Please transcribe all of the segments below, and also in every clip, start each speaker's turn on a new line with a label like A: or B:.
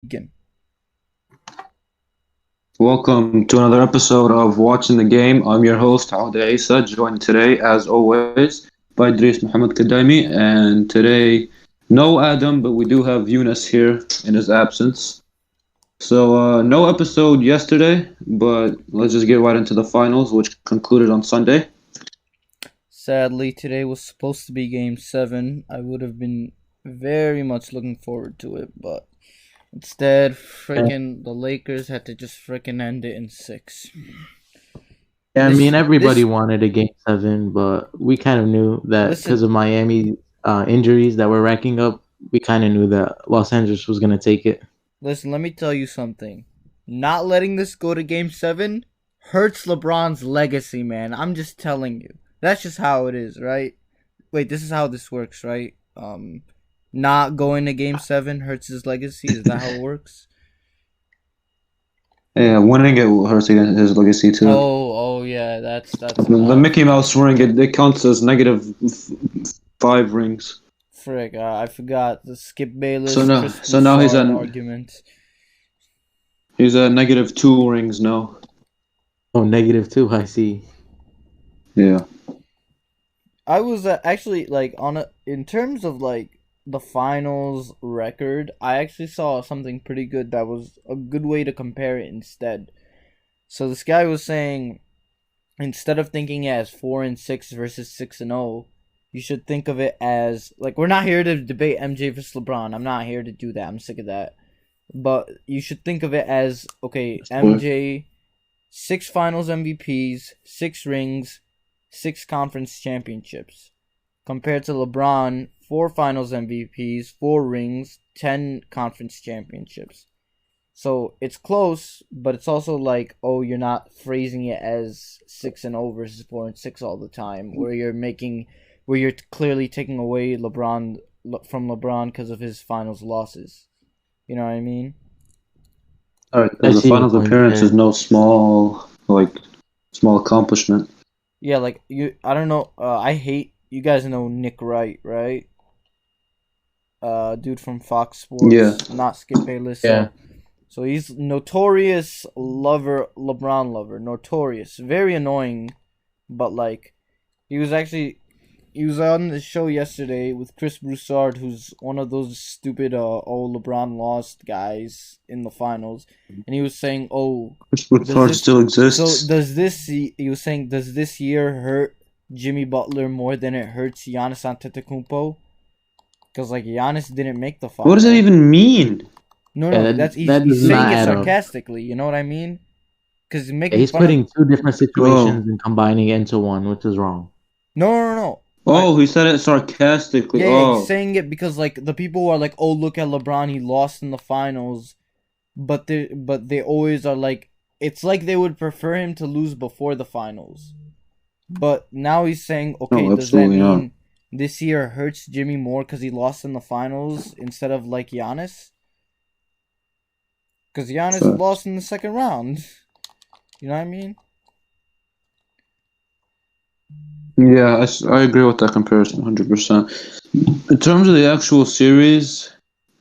A: Begin.
B: Welcome to another episode of Watching the Game. I'm your host, Auda Isa, joined today, as always, by Idris Muhammad Kadaimi. And today, no Adam, but we do have Yunus here in his absence. So, no episode yesterday, but let's just get right into the finals, which concluded on Sunday.
A: Sadly, today was supposed to be Game 7. I would have been very much looking forward to it, but instead, freaking the Lakers had to just freaking end it in 6.
C: Yeah, I
A: This-
C: mean, everybody
A: this-
C: wanted a game 7, but we kind of knew that
A: Listen.
C: because of Miami injuries that were racking up, we kind of knew that Los Angeles was going to take it.
A: Listen, let me tell you something. Not letting this go to Game 7 hurts LeBron's legacy, man. I'm just telling you. That's just how it is, right? Wait, this is how this works, right? Not going to Game 7 hurts his legacy. Is that how it works?
B: Yeah, winning it hurts his legacy too.
A: Oh, yeah. That's
B: The Mickey Mouse ring, it counts as -5 rings.
A: frick. I forgot the Skip Bayless.
B: So now-
A: Chris
B: so now he's
A: Broussard
B: an-
A: argument.
B: He's at -2 rings now.
C: Oh, -2, I see.
B: Yeah.
A: I was actually like in terms of like the finals record, I actually saw something pretty good that was a good way to compare it instead. So this guy was saying instead of thinking it as 4-6 versus 6-0, you should think of it as like we're not here to debate MJ versus LeBron. I'm not here to do that. I'm sick of that. But you should think of it as okay, MJ 6 finals MVPs, 6 rings, 6 conference championships. Compared to LeBron, 4 finals MVPs, 4 rings, 10 conference championships. So it's close, but it's also like, oh, you're not phrasing it as 6-0 versus 4-6 all the time, where you're clearly taking away from LeBron because of his finals losses. You know what I mean?
B: All right,
C: I
B: the
C: see your
B: finals
C: point,
B: appearance
C: yeah.
B: is no small accomplishment.
A: Yeah, like I don't know. I hate you guys know Nick Wright, right? Dude from Fox Sports,
B: Yeah.
A: not Skip Bayless.
C: Yeah.
A: So he's notorious LeBron lover, notorious, very annoying, but like he was on the show yesterday with Chris Broussard, who's one of those stupid LeBron lost guys in the finals, and he was saying, oh,
B: Chris Broussard
A: this-
B: still exists.
A: so he was saying, does this year hurt Jimmy Butler more than it hurts Giannis Antetokounmpo? Because like Giannis didn't make the finals.
B: What does that even mean?
A: No,
C: Yeah,
A: no,
C: that
A: he's
C: does
A: saying
C: not
A: it
C: add up.
A: sarcastically. You know what I mean? Because
C: He's putting two different situations and combining it into one, which is wrong.
A: No.
B: Oh, he said it sarcastically.
A: Yeah,
B: Oh,
A: he's saying it because like the people who are like, oh, look at LeBron, he lost in the finals, but they always are like, it's like they would prefer him to lose before the finals. But now he's saying, okay,
B: No,
A: does that
B: absolutely not.
A: mean this year hurts Jimmy more because he lost in the finals instead of like Giannis? Because Giannis
B: Facts.
A: lost in the second round. You know what I mean?
B: yeah, I agree with that comparison 100%. In terms of the actual series,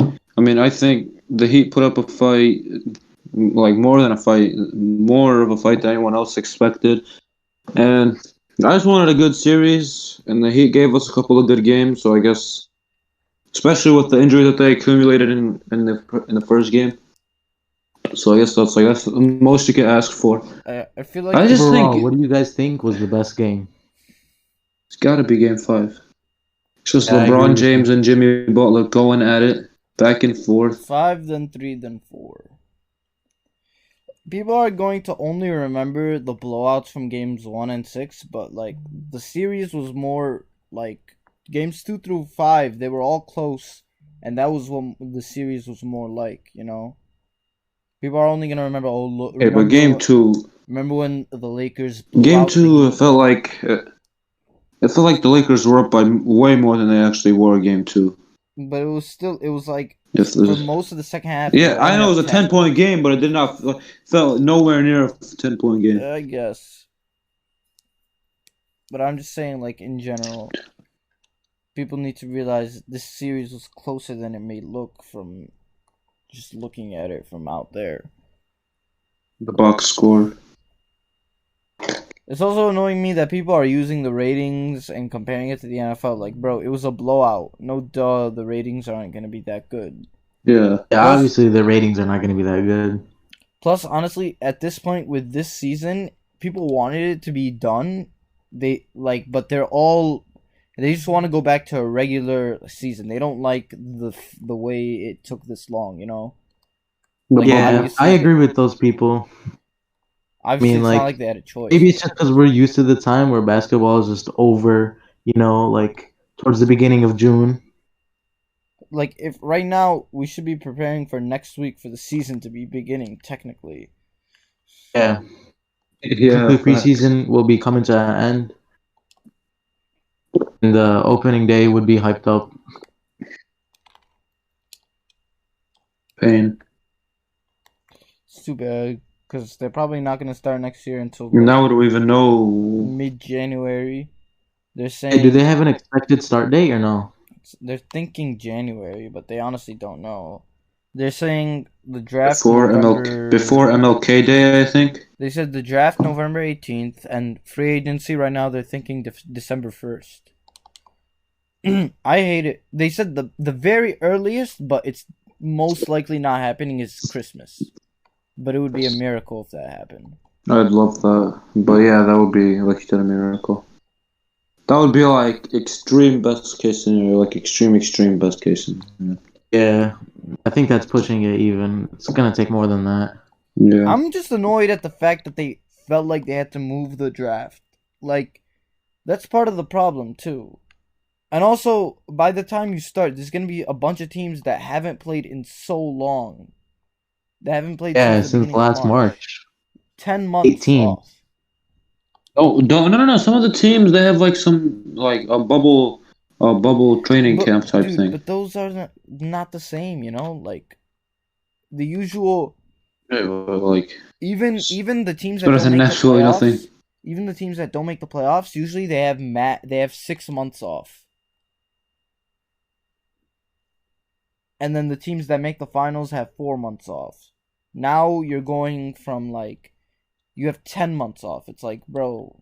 B: I mean, I think the Heat put up a fight, like more of a fight than anyone else expected. And I just wanted a good series, and the Heat gave us a couple of good games. So I guess, especially with the injuries that they accumulated in the first game. So I guess that's the most you could ask for.
A: I feel like
B: I just
C: Overall,
B: think
C: what do you guys think was the best game?
B: it's got to be Game 5. It's just
C: Yeah, I agree
B: LeBron
C: with
B: James and Jimmy Butler going at it, back and forth.
A: 5, then 3, then 4. People are going to only remember the blowouts from games 1 and 6, but like the series was more like games 2 through 5, they were all close, and that was what the series was more like, you know? People are only going to remember, oh, look.
B: Yeah, but Game 2,
A: Remember when the Lakers blew
B: Game
A: out the
B: 2,
A: Heat?
B: it felt like the Lakers were up by way more than they actually were. Game 2.
A: But it was like,
B: If
A: for
B: the,
A: most of the second half. they
B: yeah,
A: were
B: I know it
A: only
B: was a
A: up 10.
B: 10-point game, but it did not felt nowhere near a 10-point game.
A: I guess. But I'm just saying, like, in general, people need to realize this series was closer than it may look from just looking at it from out there.
B: The box score.
A: It's also annoying me that people are using the ratings and comparing it to the NFL. Like, bro, it was a blowout. No duh, the ratings aren't going to be that good.
B: Yeah.
C: Yeah, obviously the ratings are not going to be that good.
A: Plus, honestly, at this point with this season, people wanted it to be done. But they just want to go back to a regular season. They don't like the way it took this long, you know? Like,
C: Yeah,
A: obviously-
C: I agree with those people.
A: Obviously,
C: mean,
A: it's
C: like,
A: not like they had a choice.
C: Maybe it's just because we're used to the time where basketball is just over, like towards the beginning of June.
A: Like, if right now we should be preparing for next week for the season to be beginning, technically.
C: Yeah.
B: Yeah.
C: Complete preseason will be coming to an end. And the opening day would be hyped up.
B: Pain.
A: It's too bad, because they're probably not going to start next year until
B: Now we don't even know.
A: mid-January. They're
C: Hey,
A: saying
C: do they have an expected start date or no?
A: they're thinking January, but they honestly don't know. They're saying the draft
B: Before
A: November,
B: MLK Day, I think.
A: They said the draft November 18th, and free agency right now they're thinking December 1st. I hate it. They said the very earliest, but it's most likely not happening is Christmas. But it would be a miracle if that happened.
B: I'd love that. But yeah, that would be, like you said, a miracle. That would be like extreme best case scenario, like extreme best case scenario.
C: Yeah, I think that's pushing it even. It's going to take more than that.
B: Yeah.
A: I'm just annoyed at the fact that they felt like they had to move the draft. Like, that's part of the problem, too. And also, by the time you start, there's going to be a bunch of teams that haven't played in so long. They haven't played
C: Since
A: the beginning
C: last
A: of
C: March.
A: 10 months
C: 18.
A: off.
B: Oh, no. Some of the teams, they have like some, like a bubble training camp type thing.
A: But those are not the same, you know? Like, the usual...
B: Yeah, like...
A: Even the teams that
B: better
A: don't
B: than
A: make the
B: Nashville,
A: playoffs...
B: nothing.
A: Even the teams that don't make the playoffs, usually they have 6 months off. And then the teams that make the finals have 4 months off. Now you're going from, like... You have 10 months off. It's like, bro...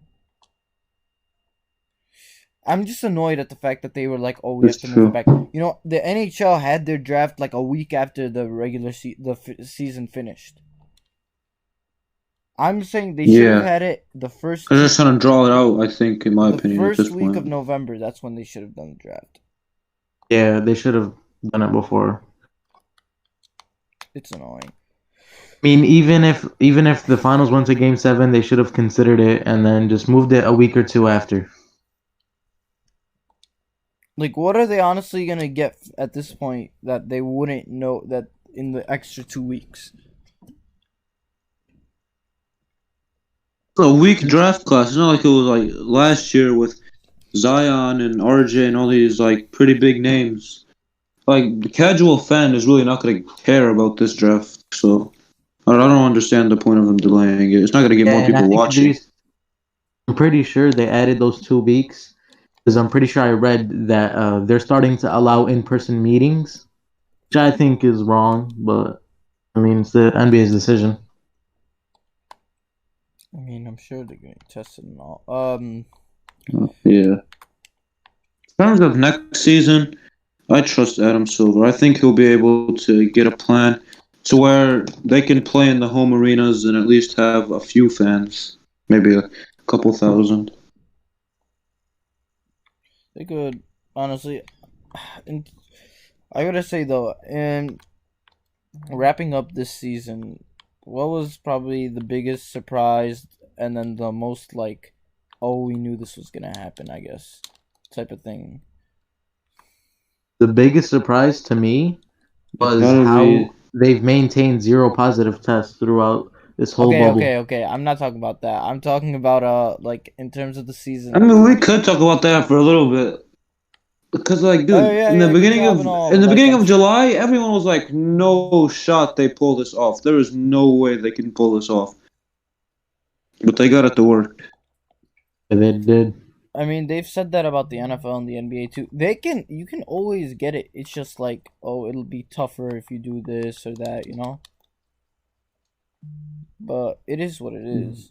A: I'm just annoyed at the fact that they were like, oh, we have to move it back. You know, the NHL had their draft like a week after the regular season finished. I'm saying they should have had it the first...
B: They're just trying to draw it out, I think, in my opinion.
A: The first week of November, that's when they should have done the draft.
C: Yeah, they should have done it before.
A: It's annoying.
C: I mean, even if the finals went to Game 7, they should have considered it and then just moved it a week or two after.
A: Like, what are they honestly going to get at this point that they wouldn't know that in the extra 2 weeks?
B: A weak draft class. It's not like it was like last year with Zion and RJ and all these like pretty big names. Like, the casual fan is really not going to care about this draft. So, I don't understand the point of them delaying it. It's not going to get more people watching.
C: I'm pretty sure they added those 2 weeks. Because I'm pretty sure I read that they're starting to allow in-person meetings, which I think is wrong, but I mean, it's the NBA's decision.
A: I mean, I'm sure they're going to test it and all.
B: Yeah. In terms of next season, I trust Adam Silver. I think he'll be able to get a plan to where they can play in the home arenas and at least have a few fans, maybe a couple thousand.
A: They could, honestly. And I gotta say, though, in wrapping up this season, what was probably the biggest surprise and then the most, like, oh, we knew this was gonna happen, I guess, type of thing?
C: The biggest surprise to me was how they've maintained 0 positive tests throughout this whole bubble.
A: Okay. I'm not talking about that. I'm talking about like in terms of the season.
B: I mean, we could talk about that for a little bit, because like, dude, in the beginning of July, everyone was like, "No shot, they pull this off. There is no way they can pull this off." But they got it to work.
C: And they did.
A: I mean, they've said that about the NFL and the NBA too. You can always get it. It's just like, oh, it'll be tougher if you do this or that, you know. But it is what it is.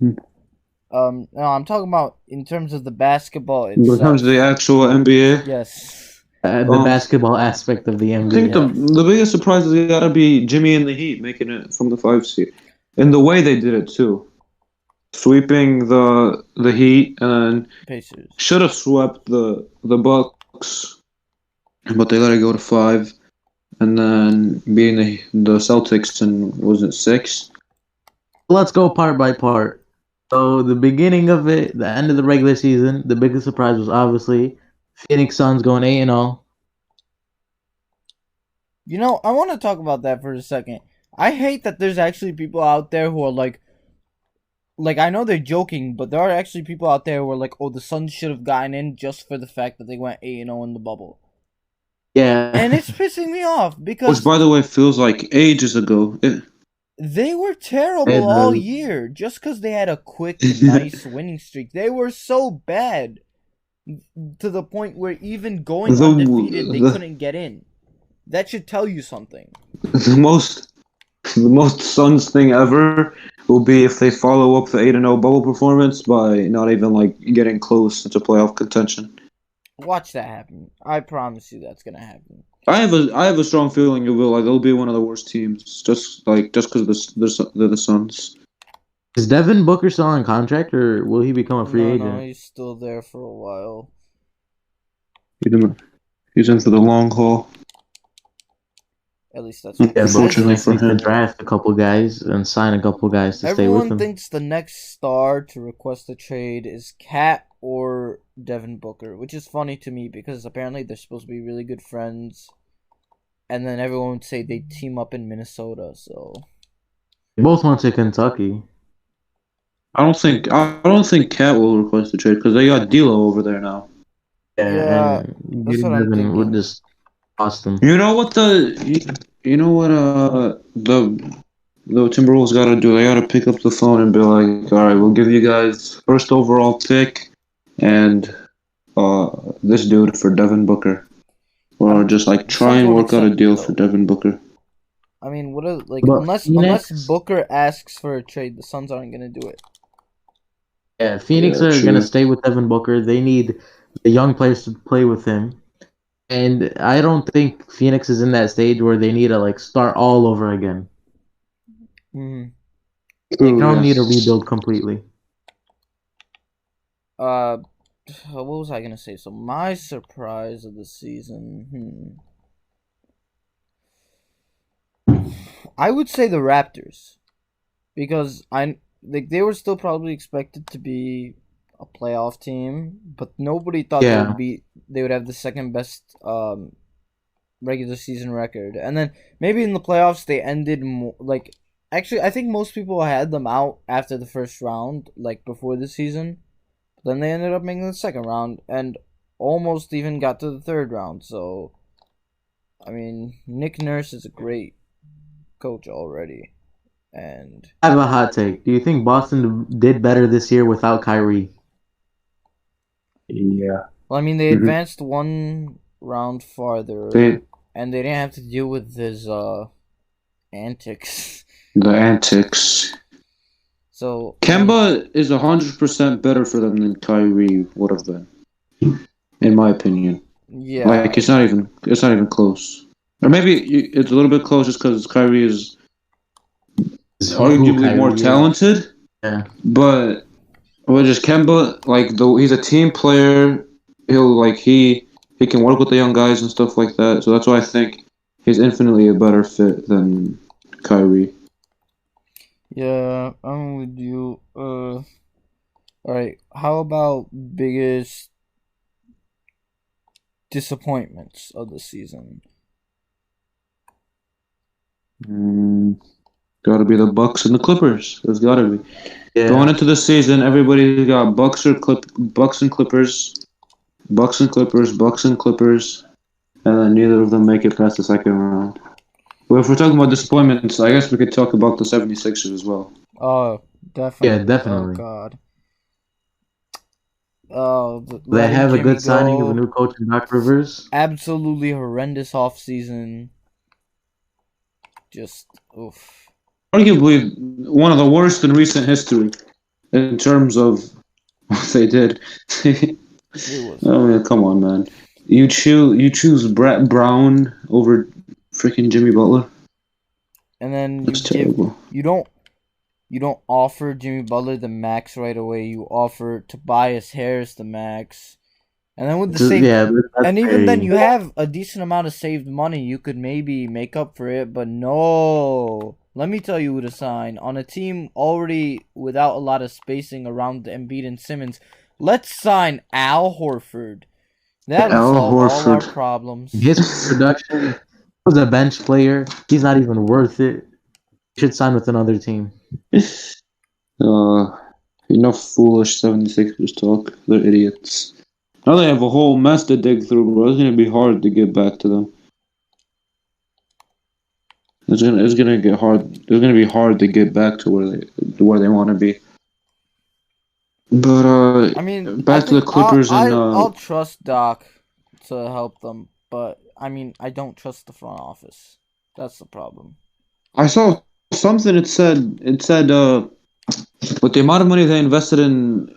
A: No, I'm talking about in terms of the basketball
B: In
A: itself.
B: terms of the actual NBA,
A: Yes.
C: The basketball aspect of the
B: I
C: NBA.
B: think the biggest surprise has got to be Jimmy and the Heat making it from the 5 seed, and the way they did it too, sweeping the Heat, and then
A: Pacers.
B: should have swept the Bucks, but they let it go to 5, and then beating the Celtics in, was it 6?
C: Let's go part by part. So the beginning of it, the end of the regular season, the biggest surprise was obviously Phoenix Suns going 8-0.
A: You know, I want to talk about that for a second. I hate that there's actually people out there who are like, I know they're joking, but there are actually people out there who are like, oh, the Suns should have gotten in just for the fact that they went 8-0 in the bubble.
C: Yeah.
A: And it's pissing me off because
B: Which, by the way, feels like ages ago.
A: they were terrible all year just because they had a quick, nice winning streak. They were so bad to the point where even going undefeated, they couldn't get in. That should tell you something.
B: The most Suns thing ever will be if they follow up the 8-0 bubble performance by not even like getting close to playoff contention.
A: Watch that happen. I promise you that's gonna happen.
B: I have a strong feeling it will. Like they'll be one of the worst teams, just because they're the Suns.
C: Is Devin Booker still on contract, or will he become a free agent?
A: No, he's still there for a while.
B: He's in for the long haul.
A: At least that's what
B: unfortunately for him.
C: To draft a couple guys and sign a couple guys to stay with him.
A: Everyone thinks the next star to request a trade is Cat or Devin Booker, which is funny to me because apparently they're supposed to be really good friends. And then everyone would say they team up in Minnesota, so
C: they both went to Kentucky.
B: I don't think Cat will request a trade because they got D'Lo over there now.
A: Yeah, that's what I'm thinking.
C: Would just cost them.
B: You know what the Timberwolves got to do? They got to pick up the phone and be like, all right, we'll give you guys first overall pick and this dude for Devin Booker, or just like try and work out a deal for Devin Booker.
A: I mean, unless Booker asks for a trade, the Suns aren't gonna do it.
C: Yeah, Phoenix are gonna stay with Devin Booker. They need the young players to play with him, and I don't think Phoenix is in that stage where they need to like start all over again.
A: Mm-hmm.
C: They don't need to rebuild completely.
A: What was I gonna say? So my surprise of the season, I would say the Raptors, because they were still probably expected to be a playoff team, but nobody thought they would have the second best regular season record, and then maybe in the playoffs they ended actually I think most people had them out after the first round, like before the season. Then they ended up making the second round and almost even got to the third round. So, I mean, Nick Nurse is a great coach already. And
C: I have a hot take. Do you think Boston did better this year without Kyrie?
B: Yeah.
A: Well, I mean, they advanced one round farther, and they didn't have to deal with his antics.
B: The antics.
A: So
B: Kemba is 100% better for them than Kyrie would have been, in my opinion.
A: Yeah,
B: like it's not even close. Or maybe it's a little bit close just because Kyrie is arguably more talented.
C: Yeah,
B: but just Kemba, he's a team player. He can work with the young guys and stuff like that. So that's why I think he's infinitely a better fit than Kyrie.
A: Yeah, I'm with you. Alright, how about biggest disappointments of the season?
B: Gotta be the Bucks and the Clippers. There's gotta be.
C: Yeah.
B: Going into the season, everybody got Bucks and Clippers, Bucks and Clippers, and then neither of them make it past the second round. Well, if we're talking about disappointments, I guess we could talk about the 76ers as well.
A: Oh, definitely.
C: Yeah, definitely.
A: Oh, God.
C: They
A: letting
C: have a
A: Jimmy
C: good signing of a
A: go.
C: new coach in Doc Rivers.
A: Absolutely horrendous offseason. Just oof.
B: Arguably one of the worst in recent history in terms of what they did.
A: It was
B: I mean, come on, man. You choose Brett Brown over freaking Jimmy Butler.
A: and then
B: That's terrible.
A: you don't offer Jimmy Butler the max right away. You offer Tobias Harris the max. And then with the save,
C: Yeah, that's
A: and even then
C: very-
A: you have a decent amount of saved money. You could maybe make up for it, but no. Let me tell you who to sign on a team already without a lot of spacing around Embiid and Simmons. Let's sign Al Horford. That'll
B: Al
A: solve all our
B: Horford.
A: problems.
C: his production was a bench player. He's not even worth it. He should sign with another team.
B: Enough foolish 76ers talk. They're idiots. Now they have a whole mess to dig through, bro. It's gonna be hard to get back to them. It's gonna get hard. It's gonna be hard to get back to where they want to be. But
A: I mean,
B: back to the Clippers
A: I'll trust Doc to help them, but I mean, I don't trust the front office. That's the problem.
B: I saw something. It said with the amount of money they invested in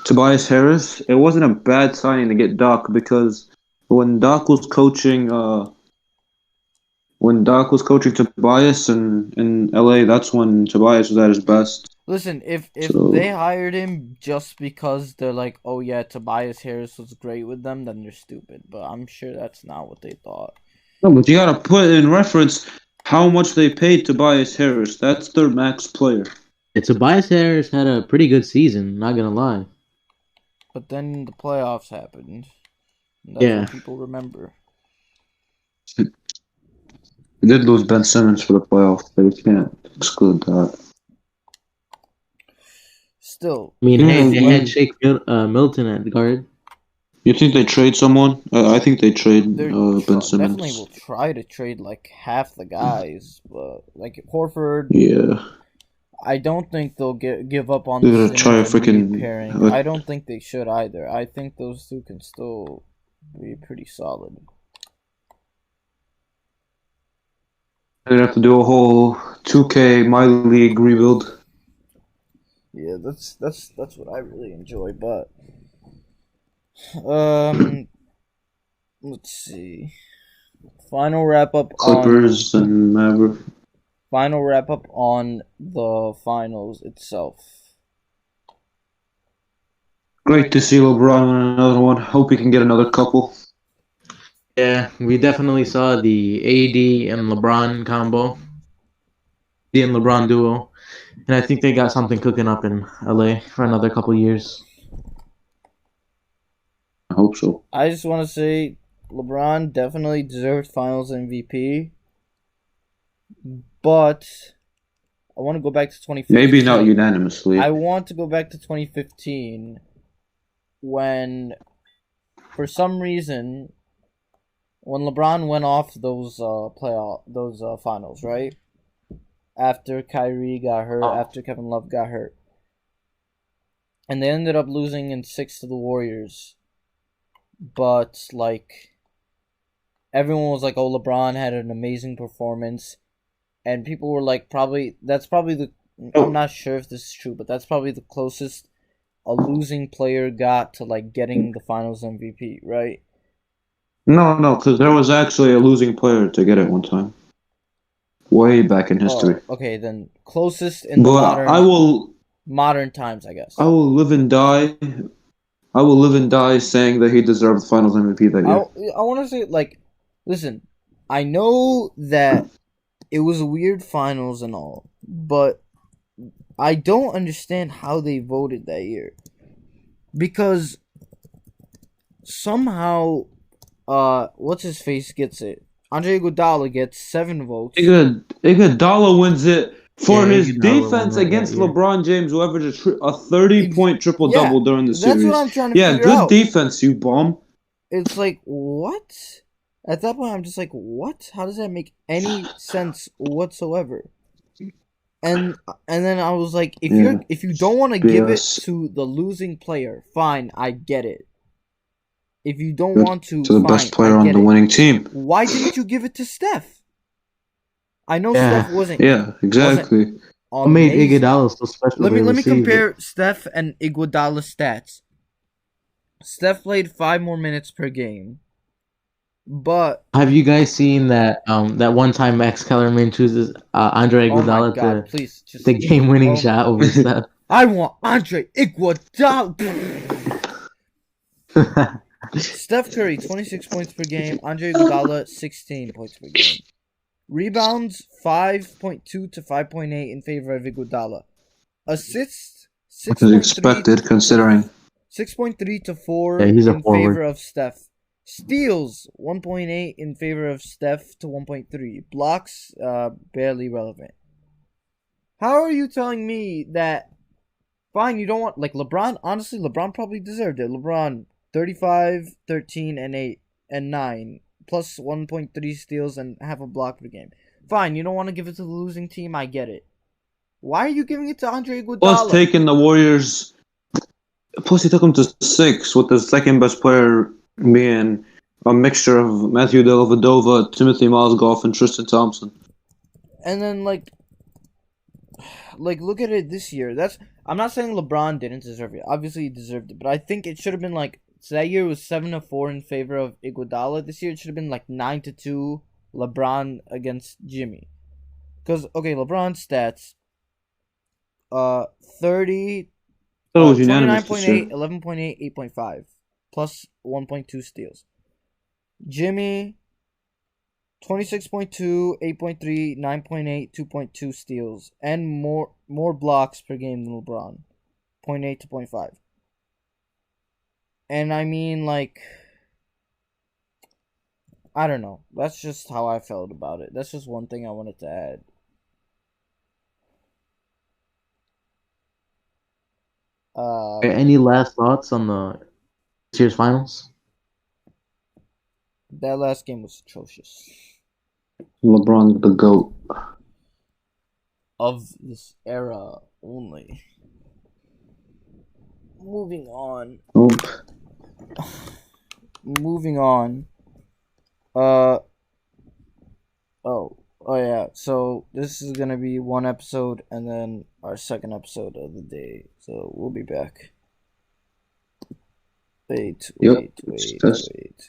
B: Tobias Harris, it wasn't a bad signing to get Doc because when Doc was coaching Tobias in LA, that's when Tobias was at his best.
A: Listen, if
B: So-
A: they hired him just because they're like, oh yeah, Tobias Harris was great with them, then they're stupid. But I'm sure that's not what they thought.
B: No, but you gotta put in reference how much they paid Tobias Harris. That's their max player.
C: Tobias Harris had a pretty good season, not gonna lie.
A: But then the playoffs happened. And that's
C: Yeah.
A: what people remember.
B: They did lose Ben Simmons for the playoffs, but you can't exclude that.
A: Still,
C: I mean,
B: Yeah,
C: they had Shake Milton at guard.
B: You think they trade someone? I think they trade
A: they're
B: Ben
A: definitely
B: Simmons.
A: will try to trade like half the guys, but like Horford,
B: Yeah.
A: I don't think they'll give up on
B: They're
A: the
B: gonna try a
A: Simmons and Embiid
B: freaking-
A: pairing. I don't think they should either. I think those two can still be pretty solid.
B: They'd have to do a whole 2K My League rebuild.
A: Yeah, that's what I really enjoy. But let's see. Final wrap up
B: Clippers and Maverick.
A: Final wrap up on the finals itself.
B: Great to see LeBron win another one. Hope he can get another couple.
C: Yeah, we definitely saw the AD and LeBron combo, the and LeBron duo, and I think they got something cooking up in LA for another couple years.
B: I hope so.
A: I just want to say LeBron definitely deserved Finals MVP, but I want to go back to 2015.
B: Maybe not unanimously.
A: I want to go back to 2015 when, for some reason, when LeBron went off those finals, right? After Kyrie got hurt, after Kevin Love got hurt. And they ended up losing in 6 to the Warriors. But, like, everyone was like, oh, LeBron had an amazing performance. And people were like, that's probably the, I'm not sure if this is true, but that's probably the closest a losing player got to, like, getting the Finals MVP, right?
B: No, because there was actually a losing player to get it one time. Way back in history.
A: Oh, okay, then closest in the
B: But
A: modern times, I guess.
B: I will live and die. I will live and die saying that he deserved the Finals MVP that year.
A: I want to say, like, listen, I know that it was a weird finals and all, but I don't understand how they voted that year. Because somehow, what's his face gets it? Andre Iguodala gets 7 votes.
B: Iguodala wins it for his
C: Iguodala
B: defense
C: won that
B: against
C: year.
B: LeBron James, who averaged a 30-point triple-double during the series.
A: That's what I'm trying to
B: Yeah,
A: figure
B: good
A: out.
B: defense, you bum.
A: It's like, what? At that point, I'm just like, what? How does that make any sense whatsoever? And then I was like,
B: Yeah.
A: if you don't want to give it
B: Yes.
A: to the losing player, fine, I get it. If you don't
B: Good.
A: want to,
B: To the
A: fine,
B: best player
A: I
B: on
A: get
B: the
A: it.
B: winning team.
A: Why didn't you give it to Steph? I know
C: Yeah.
A: Steph wasn't
B: Yeah, exactly.
C: What made
A: amazing.
C: Iguodala so special?
A: Let
C: They
A: me
C: received it.
A: compare Steph and Iguodala's stats. Steph played 5 more minutes per game, but
C: Have you guys seen that that one time Max Kellerman chooses Andre
A: oh my
C: Iguodala
A: god,
C: to
A: please just
C: the game-winning
A: oh my
C: shot over Steph?
A: I want Andre Iguodala. Steph Curry 26 points per game, Andre Iguodala 16 points per game. Rebounds 5.2 to 5.8 in favor of Iguodala. Assists
B: Which is expected considering
A: 6.3 to 4
C: Yeah, he's a
A: in
C: forward.
A: favor of Steph. Steals 1.8 in favor of Steph to 1.3. Blocks barely relevant. How are you telling me that fine, you don't want like LeBron, honestly LeBron probably deserved it. LeBron 35, 13 and 8 and 9 plus 1.3 steals and half a block per game. Fine, you don't want to give it to the losing team, I get it. Why are you giving it to Andre
B: plus
A: Iguodala?
B: taking the Warriors. Plus, he took him to 6 with the second best player being a mixture of Matthew Dellavedova, Timothy Mozgov, and Tristan Thompson.
A: And then like look at it this year. I'm not saying LeBron didn't deserve it. Obviously he deserved it, but I think it should have been like so that year was 7-4 in favor of Iguodala. This year it should have been like 9-2 LeBron against Jimmy. Cuz okay, LeBron's stats 30
B: I thought it was unanimous this
A: 29.8,
B: year.
A: 11.8, 8.5 plus 1.2 steals. Jimmy 26.2, 8.3, 9.8, 2.2 steals, and more blocks per game than LeBron. 0.8 to 0.5. And I mean, like, I don't know. That's just how I felt about it. That's just one thing I wanted to add.
C: Any last thoughts on the this year's finals?
A: That last game was atrocious.
B: LeBron, the GOAT.
A: Of this era only. Moving on.
B: Nope.
A: Moving on. Oh yeah. So this is gonna be one episode and then our second episode of the day. So we'll be back. Wait.
B: Yep. Test.
A: Wait.